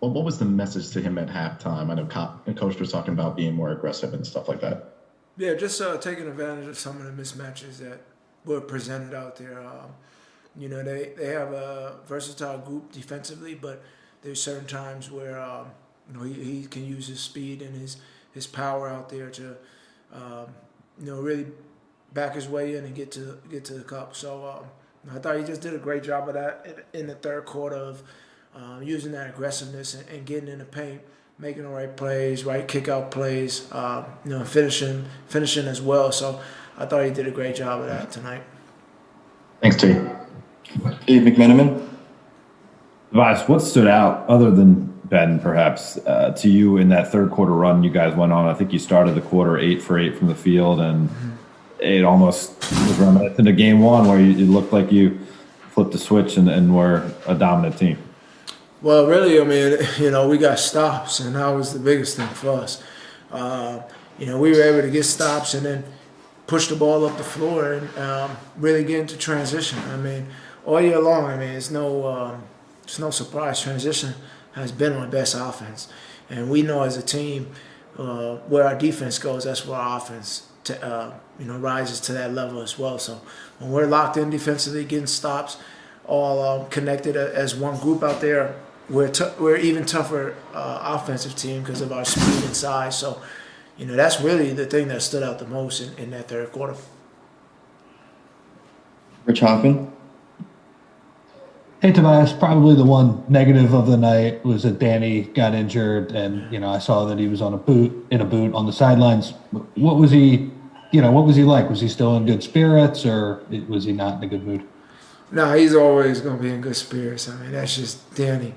what was the message to him at halftime? I know Coach was talking about being more aggressive and stuff like that. Yeah, just taking advantage of some of the mismatches that were presented out there. They have a versatile group defensively, but there's certain times where he can use his speed and his power out there to really back his way in and get to the cup. So I thought he just did a great job of that in the third quarter of using that aggressiveness and getting in the paint, making the right plays, right kick out plays, finishing as well. So I thought he did a great job of that tonight. Thanks, T. Steve McMenamin. Tobias, what stood out other than Ben, perhaps, to you in that third quarter run you guys went on? I think you started the quarter 8 for 8 from the field, and it almost was reminiscent of game one where it looked like you flipped the switch and were a dominant team. Well, really, we got stops, and that was the biggest thing for us. We were able to get stops and then push the ball up the floor and really get into transition. All year long, it's no surprise. Transition has been our best offense, and we know as a team where our defense goes, that's where our offense rises to that level as well. So when we're locked in defensively, getting stops, all connected as one group out there, we're even tougher offensive team because of our speed and size. So that's really the thing that stood out the most in that third quarter. Rich Hoffman. Hey, Tobias, probably the one negative of the night was that Danny got injured, and I saw that he was in a boot on the sidelines. What was he like? Was he still in good spirits, or was he not in a good mood? No, he's always going to be in good spirits. That's just Danny.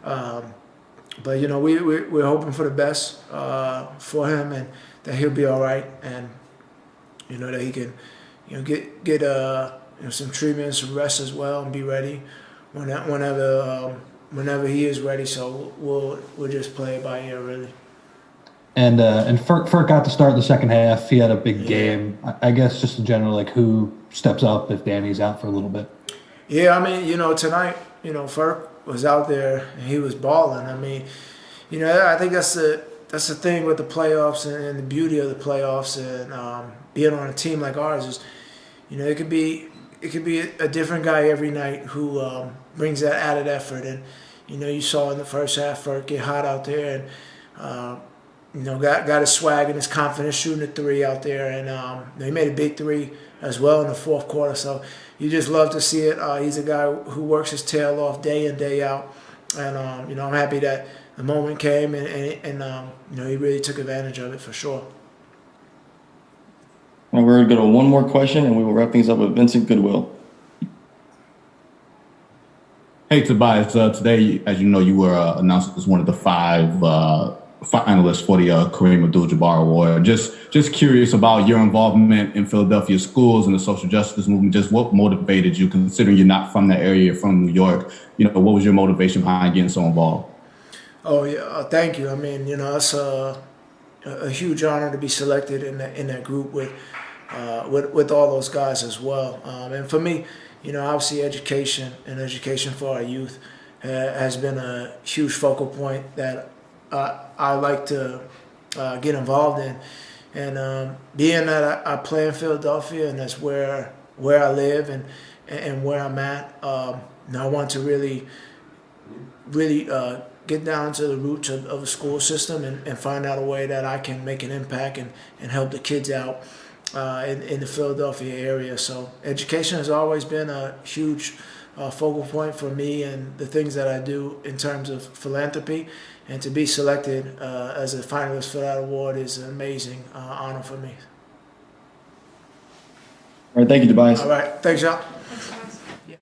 But we're hoping for the best for him, and that he'll be all right, and that he can get some treatment, some rest as well, and be ready whenever he is ready. So we'll just play it by ear, really. And Furk got to start the second half. He had a big game. I guess just in general, who steps up if Danny's out for a little bit? Yeah, tonight, Furk was out there and he was balling. I think that's the thing with the playoffs and the beauty of the playoffs and being on a team like ours is, it could be a different guy every night who brings that added effort. And you saw in the first half Furk get hot out there and got his swag and his confidence shooting a three out there, and he made a big three as well in the fourth quarter. So you just love to see it. He's a guy who works his tail off day in, day out, and I'm happy that the moment came and he really took advantage of it for sure. And we're going to go to one more question, and we will wrap things up with Vincent Goodwill. Hey, Tobias. Today, as you know, you were announced as one of the 5 finalists for the Kareem Abdul-Jabbar Award. Just curious about your involvement in Philadelphia schools and the social justice movement. Just what motivated you, considering you're not from that area, you're from New York? What was your motivation behind getting so involved? Oh yeah, thank you. It's a huge honor to be selected in that group with all those guys as well. And for me, obviously education for our youth has been a huge focal point that I like to get involved in. And being that I play in Philadelphia and that's where I live and where I'm at, I want to really get down to the roots of the school system and find out a way that I can make an impact and help the kids out in the Philadelphia area. So education has always been a huge focal point for me and the things that I do in terms of philanthropy. And to be selected as a finalist for that award is an amazing honor for me. All right, thank you, Tobias. All right, thanks, y'all. Thanks, Tobias.